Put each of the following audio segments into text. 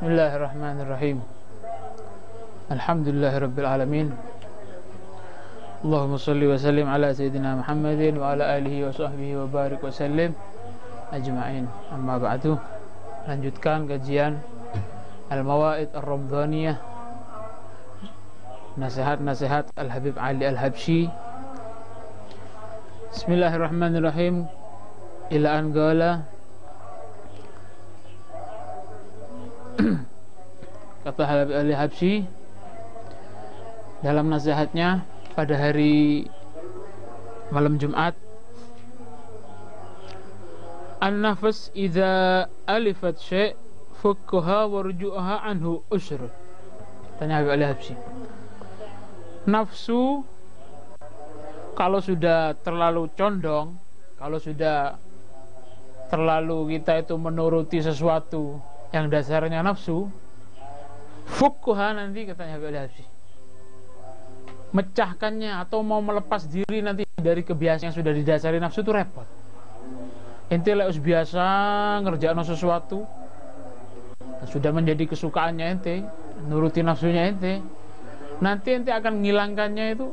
Bismillahirrahmanirrahim. Alhamdulillahirabbil alamin. Allahumma shalli wa sallim ala sayyidina Muhammadin wa ala alihi wa sahbihi wa barik wa sallim ajma'in. Amma ba'du. Lanjutkan kajian Al-Mawaid Ar-Ramadhaniyah, nasihat-nasihat Al-Habib Ali Al-Habsyi. Bismillahirrahmanirrahim. Ila an qala, kata Habib Ali Habsyi dalam nasihatnya pada hari malam Jumat, an-nafs idza alifat syai' fukkaha warju'aha anhu usr. Tanya Habib Ali Habsyi, nafsu kalau sudah terlalu condong, kalau sudah terlalu kita itu menuruti sesuatu yang dasarnya nafsu, fukkuha, nanti katanya Habib Ali Habsyi, mecahkannya atau mau melepas diri nanti dari kebiasaan yang sudah didasari nafsu itu repot. Ente leus biasa ngerjakan sesuatu dan sudah menjadi kesukaannya ente, nuruti nafsunya ente, nanti ente akan menghilangkannya itu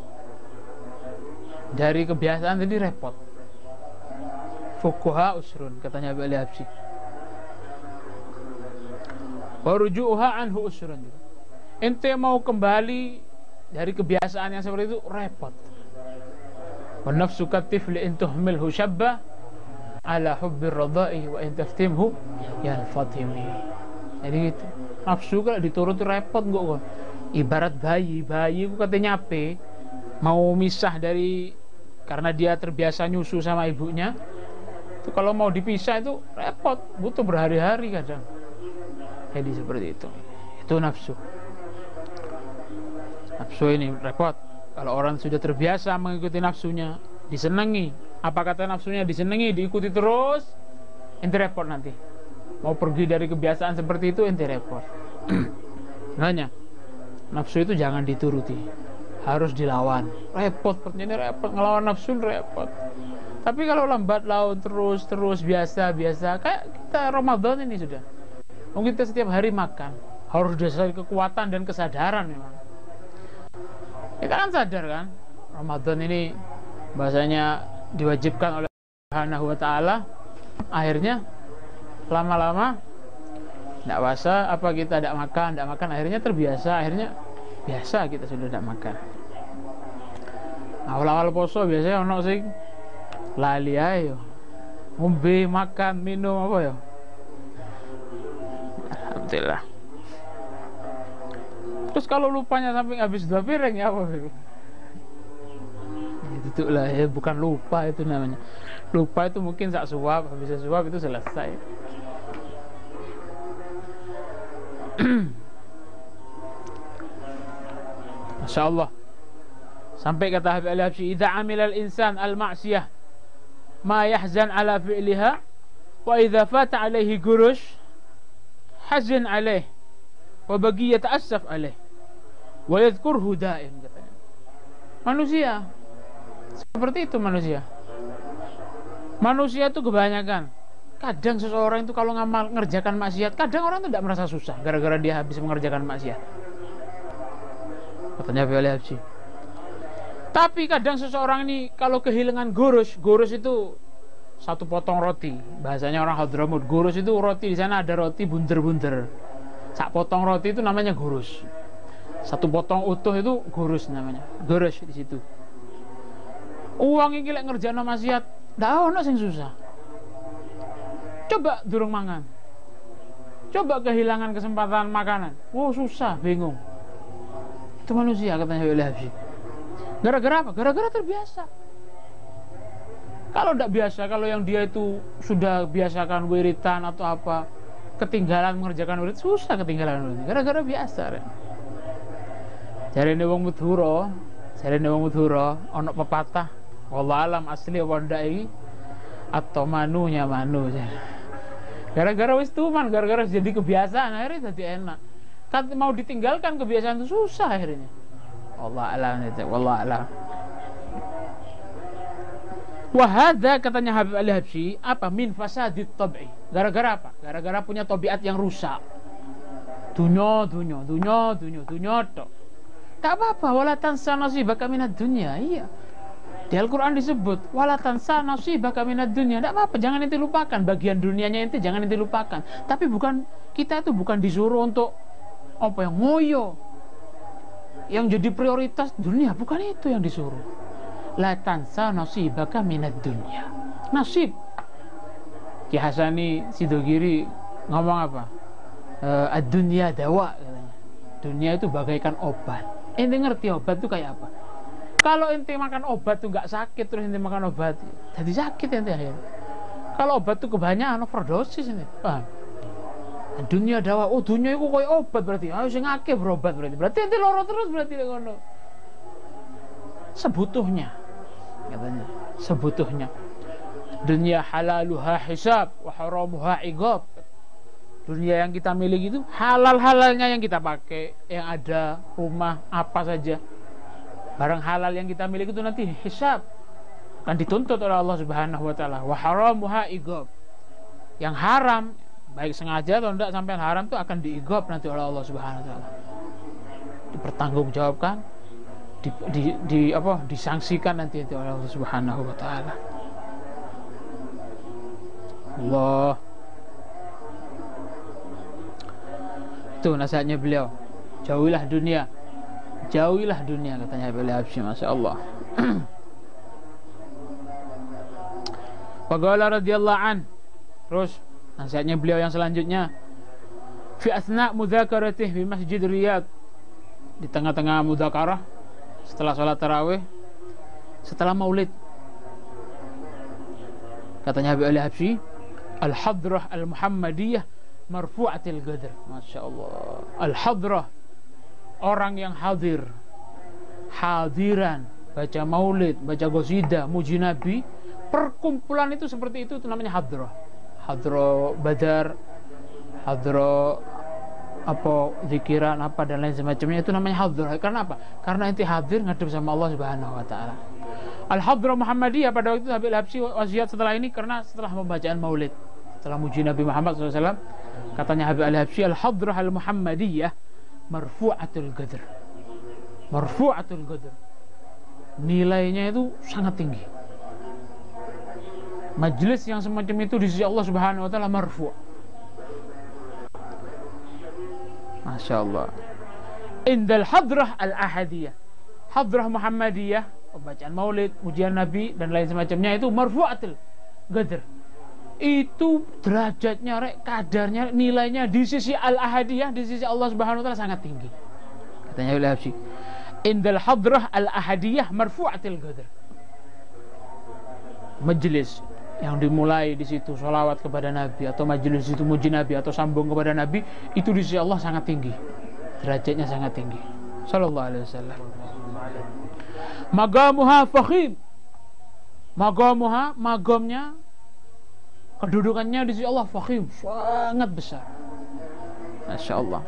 dari kebiasaan, jadi repot. Fukkuha usrun, katanya Habib Ali Habsyi. Waruju'uha anhu usrun. Ente mau kembali dari kebiasaan yang seperti itu repot. Wa nafsu katifli in tuhmilhu syabba ala hubbir radai wa in taftimhu yanfatimi. Jadi gitu. Nafsu kalau dituruti repot kok. Ibarat bayi itu katanya nyape mau misah dari, karena dia terbiasa nyusu sama ibunya. Itu kalau mau dipisah itu repot, butuh berhari-hari kadang. Jadi seperti itu nafsu. Nafsu ini repot. Kalau orang sudah terbiasa mengikuti nafsunya, disenangi, apa kata nafsunya, disenangi, diikuti terus, ente repot nanti. Mau pergi dari kebiasaan seperti itu, ente repot. Makanya nafsu itu jangan dituruti, harus dilawan. Repot, ini repot, ngelawan nafsu repot. Tapi kalau lambat laun terus biasa kayak kita Ramadan ini sudah. Mungkin kita setiap hari makan, harus dasar kekuatan dan kesadaran memang. Kita kan sadar kan, Ramadan ini bahasanya diwajibkan oleh Allah Subhanahu wa taala. Akhirnya lama-lama tidak puasa, apa kita tidak makan, akhirnya terbiasa, akhirnya biasa kita sudah tidak makan. Awal-awal poso biasanya ono sing lali ayo ngombe, makan, minum apa ya. Alhamdulillah. Terus kalau lupanya sampai habis 2 piring ya apa itu? Itu lah ya, bukan lupa itu namanya. Lupa itu mungkin sak suap, habis suap itu selesai. Masya Allah. Sampai kata Habib Ali Habsyi, idza amila al-insan al-ma'siyah ma yahzan ala fi'liha wa idza fata alaihi gurush hazin alaih wa bagi yata'assaf alaih wa yadhkurhu da'im, katanya. Manusia seperti itu. Manusia itu kebanyakan, kadang seseorang itu kalau ngerjakan maksiat, kadang orang itu tidak merasa susah gara-gara dia habis mengerjakan maksiat, katanya Habib Ali Habsyi. Tapi kadang seseorang ini kalau kehilangan gurus itu satu potong roti. Bahasanya orang Hadramut, gurus itu roti, di sana ada roti bunder-bunder. Sak potong roti itu namanya gurus. Satu potong utuh itu gurus namanya. Gurus di situ. Uang iki lek ngerjakno maksiat, ndak ono sing susah. Coba durung mangan. Coba kehilangan kesempatan makanan. Oh, susah, bingung. Itu manusia, katanya Habib Ali Habsyi. Gara-gara apa? Gara-gara terbiasa. Kalau tidak biasa, kalau yang dia itu sudah biasakan wiritan atau apa, ketinggalan mengerjakan wirid, susah ketinggalan wirid. Gara-gara biasa. Jarene wong Madura, ono pepatah, wallah alam asli apa ndak iki, atau manunya manu. Gara-gara wis tuman, gara-gara jadi kebiasaan, akhirnya jadi enak. Kan mau ditinggalkan kebiasaan itu susah akhirnya. Allah alam. Wahada, katanya Habib Ali Habsyi, apa min fasadit tab'i. Gara-gara apa? Gara-gara punya tabiat yang rusak. Dunya tok. Tak apa-apa, wala tansa nasibaka minad dunya. Iya. Di Al-Quran disebut wala tansa nasibaka minad dunya. Tak apa-apa, jangan ente lupakan bagian dunianya ente, jangan ente lupakan. Tapi kita itu bukan disuruh untuk apa yang ngoyo. Yang jadi prioritas dunia, bukan itu yang disuruh. La tansa nasibaka minad dunya. Nasib. Ki Hasani Sidogiri ngomong apa? Ad-dunya dawa katanya. Dunia itu bagaikan obat. Ente ngerti obat itu kayak apa? Kalau ente makan obat tuh nggak sakit, terus ente makan obat jadi sakit ente akhirnya. Kalau obat tuh kebanyakan overdosis ini, paham? Dunia dawa, dunia itu kayak obat berarti. Harus ngake berobat berarti. Berarti ente loro terus berarti ngono. Sebutuhnya, katanya. Sebutuhnya. Dunia halaluha hisab, wa haramuha iqab. Dunia yang kita miliki itu halal-halalnya yang kita pakai, yang ada rumah apa saja, barang halal yang kita miliki itu nanti hisab, akan dituntut oleh Allah Subhanahu wa taala. Wa haramuha iqab. Yang haram, baik sengaja atau tidak sampai haram itu akan diiqab nanti oleh Allah Subhanahu wa taala. Dipertanggungjawabkan, disangsikan nanti oleh Allah Subhanahu wa taala. Allah. Itu nasihatnya beliau, jauhilah dunia katanya beliau. Masya Allah. Faqala radhiyallahu an, terus nasihatnya beliau yang selanjutnya, fi asna mudzakaratihi fi Masjid Riyadh, di tengah-tengah mudzakarah setelah sholat tarawih, setelah maulid, katanya Habib Al-Habsyi, al-hadrah al-muhammadiyah marfu'atil qadr. Masya Allah. Al-hadrah, orang yang hadir, hadiran, baca maulid, baca qasidah, muji nabi, perkumpulan itu seperti itu namanya hadrah. Hadrah badar, hadrah zikiran apa dan lain semacamnya, itu namanya hadrah. Karena apa? Karena inti hadir ngadep sama Allah Subhanahu wa taala. Al-hadrah Muhammadiyah pada waktu itu Habib Al-Habsyi wasiat setelah ini, karena setelah pembacaan maulid, setelah muji Nabi Muhammad SAW, katanya Habib Al-Habsyi, al-hadrah al-Muhammadiyah marfu'atul qadr. Marfu'atul qadr, nilainya itu sangat tinggi. Majelis yang semacam itu di sisi Allah Subhanahu wa taala marfu'. Masya Allah. Indal hadrah al-ahadiyah, hadrah Muhammadiyah, pembacaan maulid, ujian nabi dan lain semacamnya, itu marfu'atul qadr. Itu derajatnya, kadarnya, nilainya di sisi al-ahadiyah, di sisi Allah Subhanahu wa taala sangat tinggi. Katanya oleh Habsyi, indal hadrah al-ahadiyah marfu'atil qadr. Majelis yang dimulai di situ sholawat kepada Nabi, atau majelis itu muji Nabi atau sambung kepada Nabi, itu di sisi Allah sangat tinggi, derajatnya sangat tinggi. Sallallahu alaihi wasallam. Magamuha fakhim, magamnya, kedudukannya di sisi Allah fakhim, sangat besar. Masya Allah.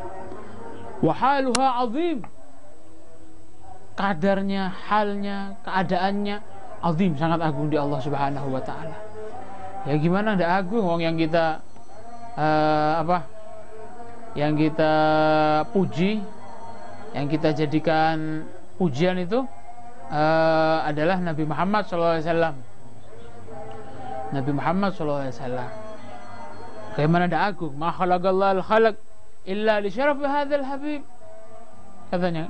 Wahaluha azim, kadarnya, halnya, keadaannya azim, sangat agung di Allah Subhanahu wa taala. Ya gimana ndak agung wong yang kita yang kita puji, yang kita jadikan pujian itu adalah Nabi Muhammad SAW. Nabi Muhammad SAW. Bagaimana ndak agung? Ma khalaqallahu al-khalaq illa li syarafi hadzal habib. Katanya,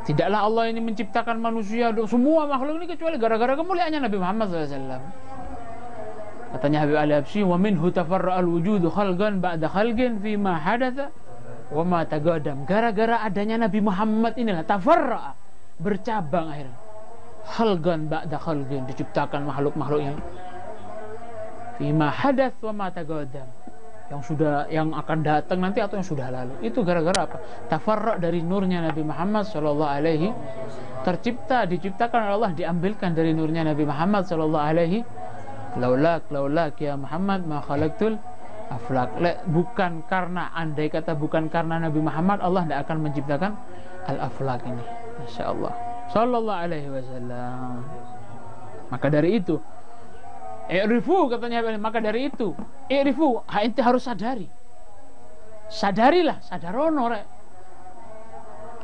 tidaklah Allah ini menciptakan manusia, semua makhluk ini, kecuali gara-gara kemuliaannya Nabi Muhammad SAW. Katanya Habib Al-Habsyi, wa minhu tafarra'al wujudu khalqan ba'da khalqin fima hadatha wa ma tagadam. Gara-gara adanya Nabi Muhammad inilah tafarra'a, bercabang akhirnya, khalqan ba'da khalqin, diciptakan makhluk-makhluk yang fima hadath wa ma tagadam, yang akan datang nanti atau yang sudah lalu. Itu gara-gara apa? Tafarra' dari nurnya Nabi Muhammad sallallahu alaihi, diciptakan oleh Allah, diambilkan dari nurnya Nabi Muhammad sallallahu alaihi. Laulak ya Muhammad ma khalaqtul aflak. Bukan karena, andai kata bukan karena Nabi Muhammad, Allah tidak akan menciptakan al-aflak ini. Masya Allah. Sallallahu alaihi wasallam. Maka dari itu, i'rifu, katanya, maka dari itu i'rifu, ente harus sadari. sadarilah, sadarono rek.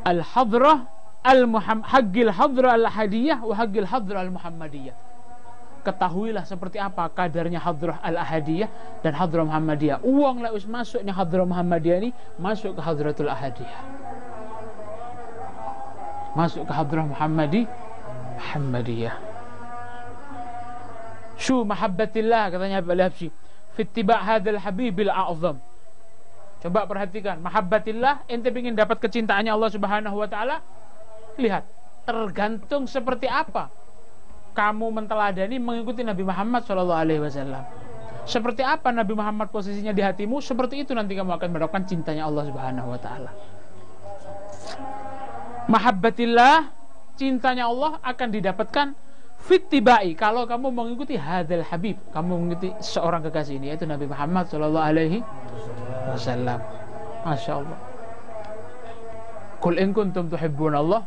Al-hadrah haqqil hadrah al-ahadiyah wa haqqil hadrah al-muhammadiyah. Ketahuilah seperti apa kadarnya hadrah al-ahadiyah dan hadrah muhammadiyah. Uang lah masuknya hadrah muhammadiyah ini masuk ke hadratul ahadiyah, masuk ke hadrah muhammadiyah. Syu mahabbatillah, katanya Habib Al-Habsyi, fi ittiba' hadzal habibil a'zam. Coba perhatikan, mahabbatillah, ente ingin dapat kecintaannya Allah Subhanahu wa taala, lihat tergantung seperti apa kamu menteladani mengikuti Nabi Muhammad SAW. Seperti apa Nabi Muhammad posisinya di hatimu, seperti itu nanti kamu akan mendapatkan cintanya Allah Subhanahu wa taala. Mahabbatillah, cintanya Allah akan didapatkan fittibai, kalau kamu mengikuti hadzal habib, kamu mengikuti seorang kekasih ini, yaitu Nabi Muhammad SAW. Masya Allah. Qul in kuntum tuhibbunallah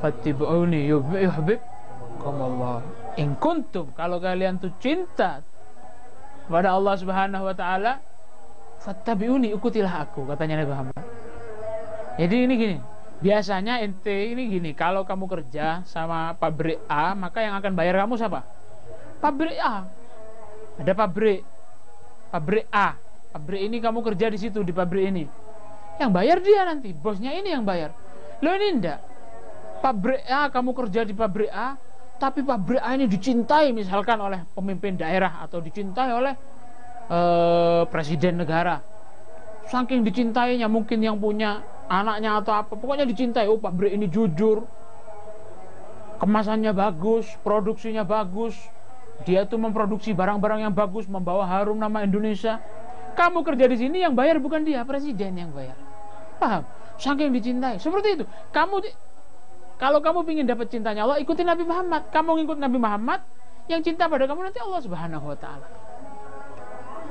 fattabi'uni yuhibbukum Allah. In kuntum, kalau kalian tuh cinta kepada Allah Subhanahu wa taala, fattabi'uni, ikutilah aku, katanya Nabi Muhammad. Jadi ini gini, biasanya ente ini gini, kalau kamu kerja sama pabrik A, maka yang akan bayar kamu siapa? Pabrik A. Ada pabrik A. Pabrik ini kamu kerja di situ, di pabrik ini. Yang bayar dia nanti, bosnya ini yang bayar. Lo ini enggak. Pabrik A, kamu kerja di pabrik A, tapi pabrik A ini dicintai misalkan oleh pemimpin daerah atau dicintai oleh presiden negara. Saking dicintainya, mungkin yang punya anaknya atau apa, pokoknya dicintai. Oh, pabrik ini jujur, kemasannya bagus, produksinya bagus, dia tuh memproduksi barang-barang yang bagus, membawa harum nama Indonesia. Kamu kerja di sini, yang bayar bukan dia, presiden yang bayar. Paham? Saking dicintai. Seperti itu. Kalau kamu ingin dapat cintanya Allah, ikuti Nabi Muhammad. Kamu ngikut Nabi Muhammad, yang cinta pada kamu nanti Allah Subhanahu wa taala.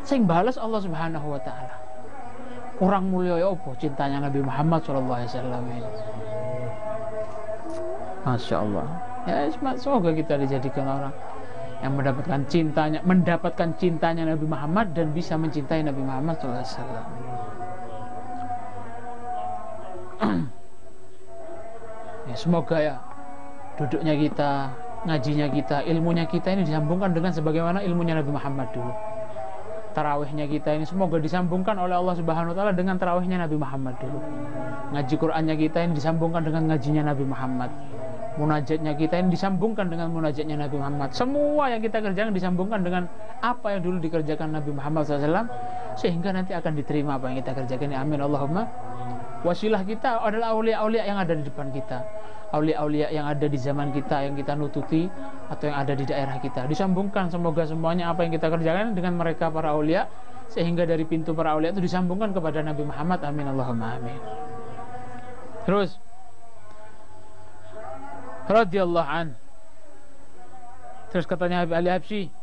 Sing balas Allah Subhanahu wa taala. Kurang mulia ya apa cintanya Nabi Muhammad SAW ini. Masya Allah. Ya, semoga kita dijadikan orang yang mendapatkan cintanya Nabi Muhammad dan bisa mencintai Nabi Muhammad SAW. Ya, semoga ya duduknya kita, ngajinya kita, ilmunya kita ini disambungkan dengan sebagaimana ilmunya Nabi Muhammad dulu. Tarawihnya kita ini semoga disambungkan oleh Allah Subhanahu wa taala dengan tarawihnya Nabi Muhammad dulu. Ngaji Qur'annya kita ini disambungkan dengan ngajinya Nabi Muhammad. Munajatnya kita ini disambungkan dengan munajatnya Nabi Muhammad. Semua yang kita kerjakan disambungkan dengan apa yang dulu dikerjakan Nabi Muhammad SAW, sehingga nanti akan diterima apa yang kita kerjakan. Amin Allahumma. Wasilah kita adalah aulia-aulia yang ada di depan kita, aulia-aulia yang ada di zaman kita, yang kita nututi atau yang ada di daerah kita. Disambungkan semoga semuanya apa yang kita kerjakan dengan mereka para aulia, sehingga dari pintu para aulia itu disambungkan kepada Nabi Muhammad. Amin Allahumma amin. Terus radhiyallahu an. Terus katanya Habib Al-Habsyi,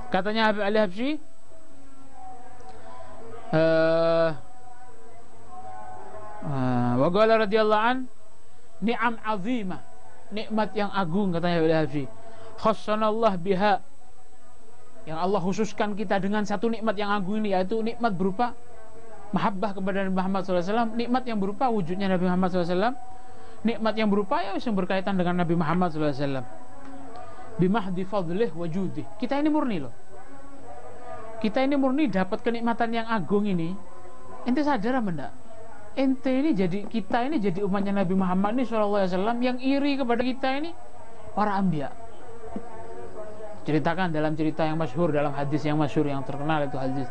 katanya Habib Al-Habsyi, wa qala radhiyallahu an, ni'am azimah, nikmat yang agung, katanya Habib Al-Habsyi, khassanallah biha, yang Allah khususkan kita dengan satu nikmat yang agung ini, yaitu nikmat berupa mahabbah kepada Nabi Muhammad SAW, nikmat yang berupa wujudnya Nabi Muhammad SAW, nikmat yang berupa yang berkaitan dengan Nabi Muhammad SAW. Bimahdi fadlih wajudih. Kita ini murni loh. Kita ini murni dapat kenikmatan yang agung ini. Ente sadar apa enggak? Ente ini jadi, kita ini jadi umatnya Nabi Muhammad ini SAW, yang iri kepada kita ini para anbiya. Ceritakan dalam cerita yang masyhur, dalam hadis yang masyhur yang terkenal, itu hadis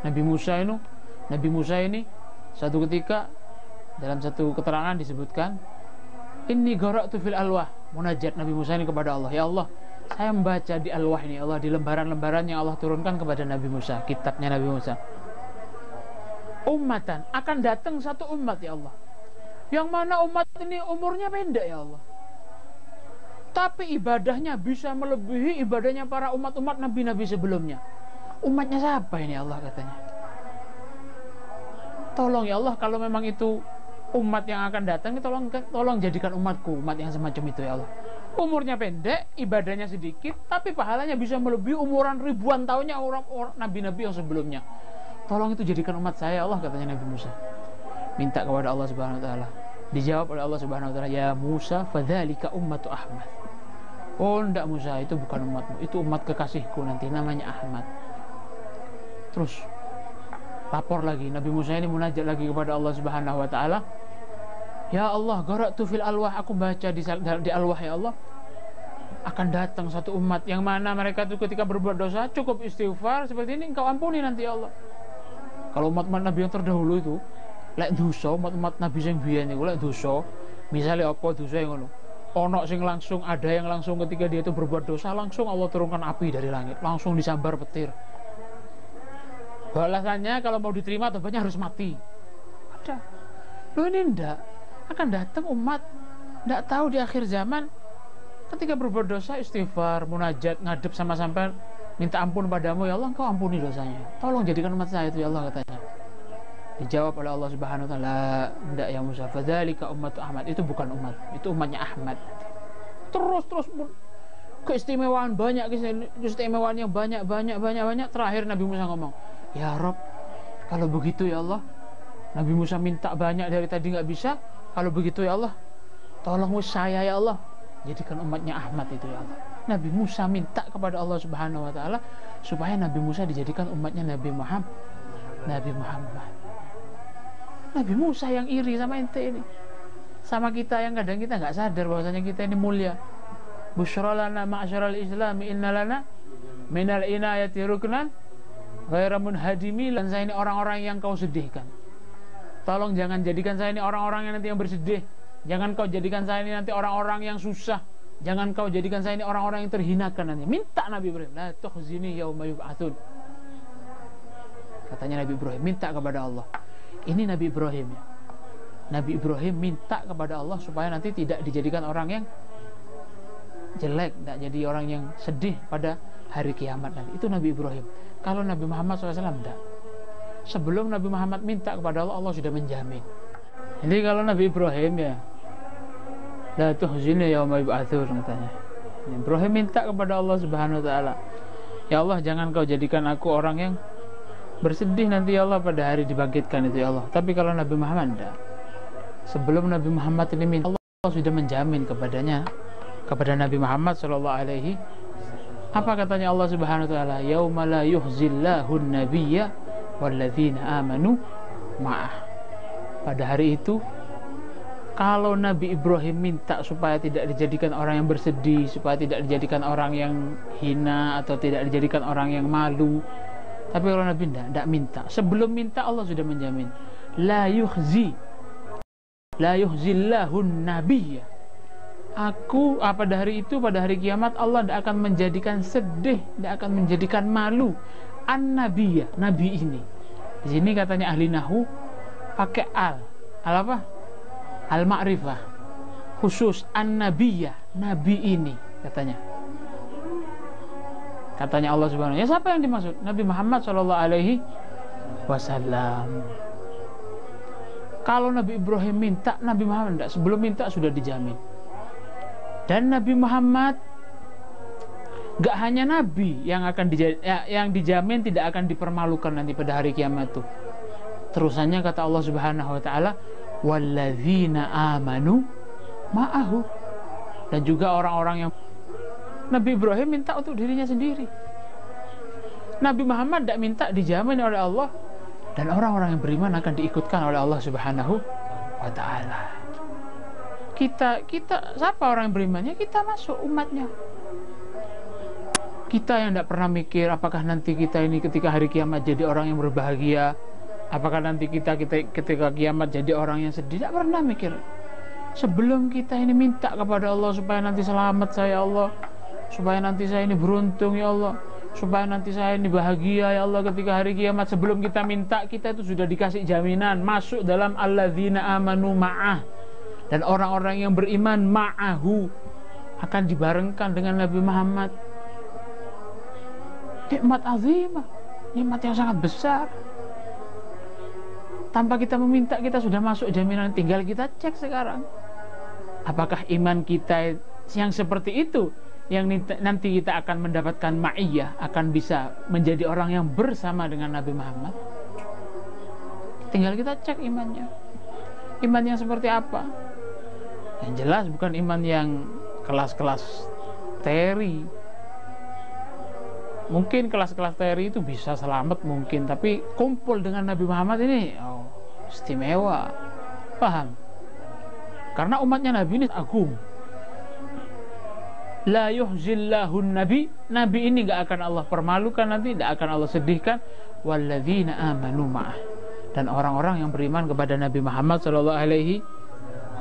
Nabi Musa ini satu ketika dalam satu keterangan disebutkan, inni qara'tu fil alwah, munajat Nabi Musa ini kepada Allah, ya Allah, saya membaca di alwah ini, Allah, di lembaran-lembaran yang Allah turunkan kepada Nabi Musa, kitabnya Nabi Musa, ummatan, akan datang satu umat ya Allah, yang mana umat ini umurnya pendek ya Allah, tapi ibadahnya bisa melebihi ibadahnya para umat-umat nabi-nabi sebelumnya. Umatnya siapa ini Allah, katanya. Tolong ya Allah, kalau memang itu umat yang akan datang, tolong jadikan umatku umat yang semacam itu ya Allah. Umurnya pendek, ibadahnya sedikit, tapi pahalanya bisa melebihi umuran ribuan tahunnya orang nabi-nabi yang sebelumnya. Tolong itu jadikan umat saya, Allah, katanya Nabi Musa. Minta kepada Allah Subhanahu wa taala. Dijawab oleh Allah Subhanahu wa taala, "Ya Musa, fadzalika ummatu Ahmad." Oh, enggak Musa, itu bukan umatmu, itu umat kekasihku nanti, namanya Ahmad. Terus lapor lagi, Nabi Musa ini munajat lagi kepada Allah Subhanahu wa taala. Ya Allah, qara'tu fil alwah, aku baca di alwah ya Allah, akan datang satu umat yang mana mereka itu ketika berbuat dosa cukup istighfar seperti ini, engkau ampuni nanti ya Allah. Kalau umat-umat Nabi yang terdahulu itu lek dosa, umat-umat Nabi sing biyen niku lek dosa, misalnya apa dosa yang ngono, ono sing langsung, ada yang langsung ketika dia itu berbuat dosa langsung Allah turunkan api dari langit, langsung disambar petir. Balasannya kalau mau diterima tobatnya harus mati. Ada. Loh, ini ndak akan datang umat ndak tahu di akhir zaman ketika berbuat dosa istighfar, munajat, ngadep sama sampai minta ampun padamu ya Allah, engkau ampuni dosanya. Tolong jadikan umat saya itu ya Allah, katanya. Dijawab oleh Allah Subhanahu wa taala, ndak ya Musa, fadzalika ummatu Ahmad, itu bukan umat, itu umatnya Ahmad. Terus keistimewaan banyak, keistimewaan yang banyak. Terakhir Nabi Musa ngomong, ya Rob, kalau begitu ya Allah, Nabi Musa minta banyak dari tadi nggak bisa. Kalau begitu ya Allah, tolong saya ya Allah, jadikan umatnya Ahmad itu ya Allah. Nabi Musa minta kepada Allah Subhanahu wa taala supaya Nabi Musa dijadikan umatnya Nabi Muhammad. Nabi Musa yang iri sama ente ini, sama kita yang kadang kita nggak sadar bahwasanya kita ini mulia. Busyra lana ma'syaral Islam, inna lana minal inayati ruknan ghairu munhadimi. Dan saya ini orang-orang yang kau sedihkan. Tolong jangan jadikan saya ini orang-orang yang nanti yang bersedih. Jangan kau jadikan saya ini nanti orang-orang yang susah. Jangan kau jadikan saya ini orang-orang yang terhinakan nanti. Minta Nabi Ibrahim, la tukhzini yauma yub'atsun. Katanya Nabi Ibrahim minta kepada Allah. Ini Nabi Ibrahim ya. Nabi Ibrahim minta kepada Allah supaya nanti tidak dijadikan orang yang jelek, tidak jadi orang yang sedih pada hari kiamat nanti. Itu Nabi Ibrahim. Kalau Nabi Muhammad SAW tidak. Sebelum Nabi Muhammad minta kepada Allah, Allah sudah menjamin. Jadi kalau Nabi Ibrahim ya, la tuhzini yauma yub'atsun, katanya. Ibrahim minta kepada Allah Subhanahu wa taala, ya Allah, jangan kau jadikan aku orang yang bersedih nanti ya Allah pada hari dibangkitkan itu ya Allah. Tapi kalau Nabi Muhammad tidak. Sebelum Nabi Muhammad ini minta, Allah sudah menjamin kepada Nabi Muhammad sallallahu alaihi. Apa katanya Allah Subhanahu wa taala? Yauma la yuhzillahu an-nabiyya walladzina amanu ma'ah. Pada hari itu, kalau Nabi Ibrahim minta supaya tidak dijadikan orang yang bersedih, supaya tidak dijadikan orang yang hina atau tidak dijadikan orang yang malu. Tapi kalau Nabi tidak minta. Sebelum minta Allah sudah menjamin, la yuhzillahu an-nabiyya. Pada hari itu, pada hari kiamat, Allah tidak akan menjadikan sedih, tidak akan menjadikan malu an-nabiyya, nabi ini. Di sini katanya ahli nahwu pakai al apa? Al-ma'rifah. Khusus an-nabiyya, nabi ini katanya. Katanya Allah Subhanahu wa taala. Ya, siapa yang dimaksud? Nabi Muhammad sallallahu alaihi wasallam. Kalau Nabi Ibrahim minta, Nabi Muhammad tidak. Sebelum minta sudah dijamin. Dan Nabi Muhammad gak hanya Nabi yang dijamin tidak akan dipermalukan nanti pada hari kiamat itu. Terusannya kata Allah Subhanahu wa taala, walladzina amanu ma'ahu. Dan juga orang-orang yang Nabi Ibrahim minta untuk dirinya sendiri. Nabi Muhammad tidak minta, dijamin oleh Allah. Dan orang-orang yang beriman akan diikutkan oleh Allah Subhanahu wa ta'ala. Kita siapa orang yang beriman? Ya, kita masuk umatnya. Kita yang tidak pernah mikir apakah nanti kita ini ketika hari kiamat jadi orang yang berbahagia, apakah nanti kita ketika kiamat jadi orang yang sedih, tidak pernah mikir. Sebelum kita ini minta kepada Allah supaya nanti selamat saya Allah, supaya nanti saya ini beruntung ya Allah, supaya nanti saya ini bahagia ya Allah ketika hari kiamat. Sebelum kita minta, kita itu sudah dikasih jaminan masuk dalam alladzina amanu ma'ah. Dan orang-orang yang beriman ma'ahu akan dibarengkan dengan Nabi Muhammad. Nikmat azimah, nikmat yang sangat besar. tanpa kita meminta kita sudah masuk jaminan. Tinggal kita cek sekarang, apakah iman kita yang seperti itu yang nanti kita akan mendapatkan ma'iyah, akan bisa menjadi orang yang bersama dengan Nabi Muhammad. Tinggal kita cek imannya, iman yang seperti apa. Yang jelas bukan iman yang kelas-kelas teori. Mungkin kelas-kelas teori itu bisa selamat mungkin, tapi kumpul dengan Nabi Muhammad ini istimewa. Paham? Karena umatnya Nabi ini agung. La yuhzillahun nabi, Nabi ini gak akan Allah permalukan nanti, gak akan Allah sedihkan. Walladzina amanu ma'ah, dan orang-orang yang beriman kepada Nabi Muhammad sallallahu alaihi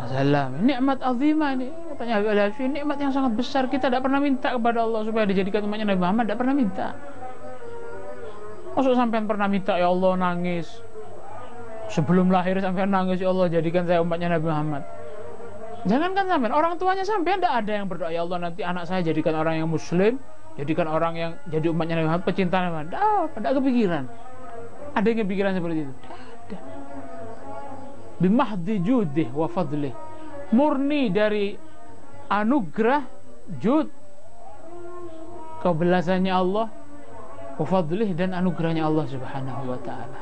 wasallam. Nikmat azimah ini, katanya Habib Al-Habsyi, nikmat yang sangat besar. Kita tidak pernah minta kepada Allah supaya dijadikan umatnya Nabi Muhammad, tidak pernah minta. Maksud sampean pernah minta, ya Allah nangis sebelum lahir, sampean nangis, ya Allah jadikan saya umatnya Nabi Muhammad. Jangankan sampean, orang tuanya sampean tidak ada yang berdoa, ya Allah nanti anak saya jadikan orang yang muslim, jadikan orang yang jadi umatnya Nabi Muhammad, pecinta Nabi Muhammad. Tidak kepikiran. Ada yang kepikiran seperti itu? Tidak ada. Bimahdi judih wa fadlih, murni dari anugerah jud, kebelasannya Allah, wa fadlih, dan anugerahnya Allah subhanahu wa ta'ala.